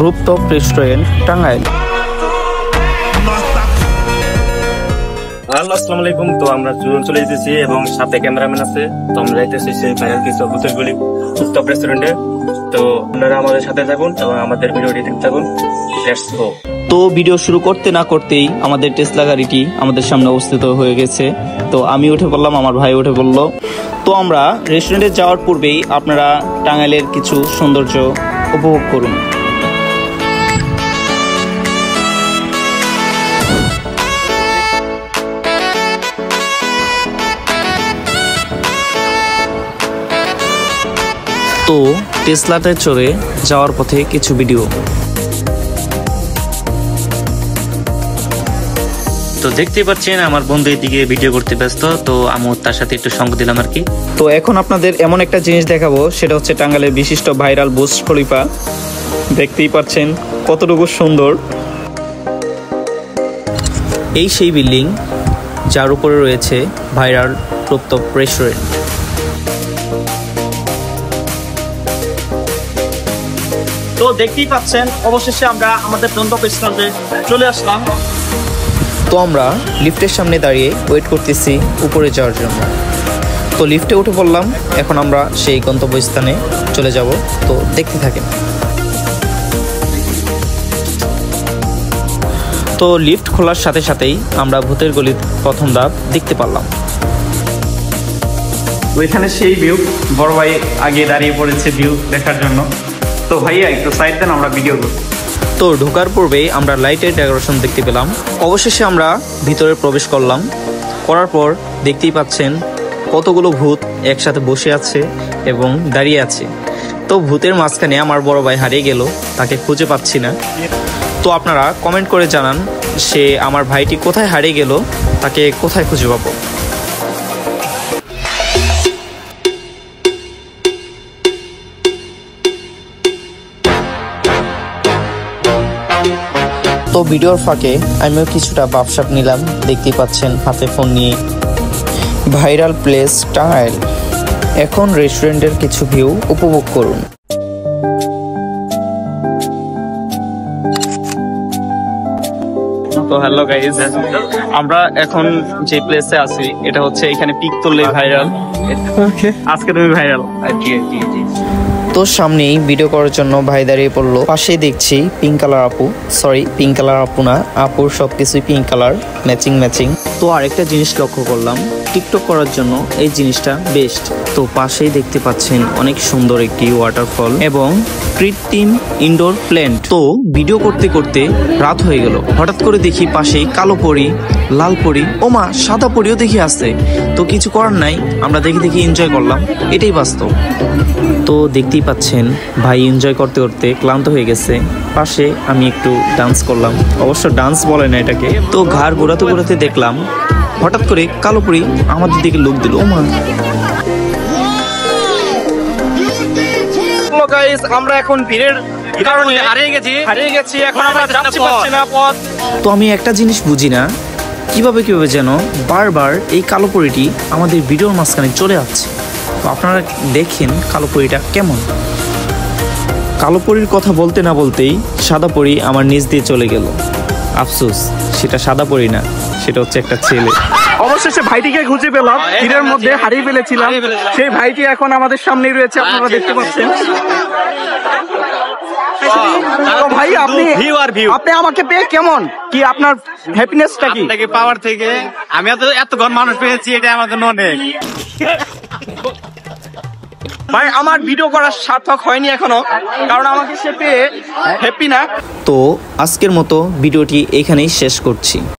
রূপতপ restaurant Tangail. আসসালামু আলাইকুম। তো আমরা চলে যেতেছি এবং সাথে ক্যামেরাম্যান আছে। তো আমরা যাইতেছি সেই ভাইরাল কিছু ভূতের গলি রূপতপ রেস্টুরেন্টে। তো আপনারা আমাদের সাথে থাকুন এবং আমাদের ভিডিওটি দেখতে থাকুন। Let's go. তো ভিডিও শুরু করতে না করতেই আমাদের টেসলা গাড়িটি আমাদের সামনে অবস্থিত হয়ে গেছে। তো আমি উঠে পড়লাম, আমার ভাই উঠে পড়লো। তো আমরা রেস্টুরেন্টে যাওয়ার পূর্বেই আপনারা টাঙ্গাইলের কিছু সৌন্দর্য উপভোগ করুন। তো টেসলাতে চড়ে যাওয়ার পথে কিছু ভিডিও। তো দেখতেই পাচ্ছেন আমার বন্ধু এদিকে ভিডিও করতে ব্যস্ত, তো আমি তার সাথে একটু সঙ্গ দিলাম আর কি। তো এখন আপনাদের এমন একটা জিনিস দেখাবো, সেটা হচ্ছে টাঙ্গাইলের বিশিষ্ট ভাইরাল বুর্জ খলিফা। দেখতেই পাচ্ছেন কতটুকু সুন্দর। এই সেই বিল্ডিং যার উপরে রয়েছে ভাইরাল রূপতপ রেস্টুরেন্ট। তো দেখতেই পাচ্ছেন অবশেষে আমরা আমাদের গন্তব্য স্থানে চলে আসলাম। তো আমরা লিফটের সামনে দাঁড়িয়ে ওয়েট করতেছি উপরে যাওয়ার জন্য। তো লিফটে উঠে পড়লাম, এখন আমরা সেই গন্তব্যস্থানে চলে যাব। তো দেখতে থাকেন। তো লিফট খোলার সাথে সাথেই আমরা ভূতের গলির প্রথম ধাপ দেখতে পারলাম। ওইখানে সেই ভিউ, বড় ভাই আগে দাঁড়িয়ে পড়েছে ভিউ দেখার জন্য। তো ভাইয়া একটু সাইড দেন, আমরা ভিডিও করব। তো ঢোকার পূর্বেই আমরা লাইটের ডেকোরেশন দেখতে পেলাম। অবশেষে আমরা ভিতরে প্রবেশ করলাম। করার পর দেখতেই পাচ্ছেন কতগুলো ভূত একসাথে বসে আছে এবং দাঁড়িয়ে আছে। তো ভূতের মাঝখানে আমার বড় ভাই হারিয়ে গেল, তাকে খুঁজে পাচ্ছি না। তো আপনারা কমেন্ট করে জানান সে আমার ভাইটি কোথায় হারিয়ে গেল, তাকে কোথায় খুঁজে পাবো। তো ভিডিওর ফাঁকে আমিও কিছুটা বাপসাপ নিলাম। দেখতেই পাচ্ছেন হাতে ফোন নিয়ে। Viral place Tangail. এখন রেস্টুরেন্টের কিছু ভিউ উপভোগ করুন। তো হ্যালো গাইজ, আমরা এখন যে প্লেসে আছি এটা হচ্ছে এখানে পিক তুললেই ভাইরাল। আজকে তুমি ভাইরাল। তো সামনেই ভিডিও করার জন্য ভাই দাঁড়িয়ে পড়লো। পাশেই দেখছি পিঙ্ক কালার আপু, সরি পিঙ্ক কালার আপু না, আপুর সবকিছুই পিঙ্ক কালার, ম্যাচিং ম্যাচিং। তো আরেকটা জিনিস লক্ষ্য করলাম, টিকটক করার জন্য এই জিনিসটা বেস্ট। তো পাশেই দেখতে পাচ্ছেন অনেক সুন্দর একটি ওয়াটারফল এবং কৃত্রিম ইনডোর প্ল্যান্ট। তো ভিডিও করতে করতে রাত হয়ে গেল। হঠাৎ করে দেখি পাশেই কালো পরি, লাল পরি, ওমা সাদা পরিও দেখি আসছে। তো কিছু করার নাই, আমরা দেখে দেখে এনজয় করলাম, এটাই বাস্তব। তো দেখতেই পাচ্ছেন ভাই এনজয় করতে করতে ক্লান্ত হয়ে গেছে। পাশে আমি একটু ডান্স করলাম, অবশ্য ডান্স বলে না এটাকে। তো ঘাড় ঘোরাতে ঘোরাতে দেখলাম হঠাৎ করে কালো পরি আমাদের দিকে লুক দিল। ওমা গাইস, আমরা এখন ভিড়ের কারণে হারিয়ে গেছি। এখন আমরা যাচ্ছি পাচ্ছি না পথ। তো আমি একটা জিনিস বুঝি না, কিভাবে যেন বারবার এই কালো পরিটি আমাদের ভিডিওর মাঝখানে চলে আসছে। তো আপনারা দেখেন কালো পরিটা কেমন। কালো পরির কথা বলতে না বলতেই সাদা পরি আমার নিচ দিয়ে চলে গেল। আফসোস, সেটা সাদা পরি না, সেটা হচ্ছে একটা ছেলে। অবশেষে ভাইটিকে খুঁজে পেলাম, ভিড়ের মধ্যে হারিয়ে ফেলেছিলাম। সেই ভাইটি এখন আমাদের সামনেই রয়েছে, আপনারা দেখতে পাচ্ছেন। ভাই আপনি আমাকে পেয়ে কেমন, কি আপনার হ্যাপিনেসটা কি? আপনাকে পাওয়ার থেকে আমি এত ঘন মানুষ পেয়েছি, এটা আমার জন্য অনেক। ভাই আমার ভিডিও করার সার্থক হয়নি এখনো, কারণ আমাকে সে পেয়ে হ্যাপি না। তো আজকের মতো ভিডিওটি এখানেই শেষ করছি।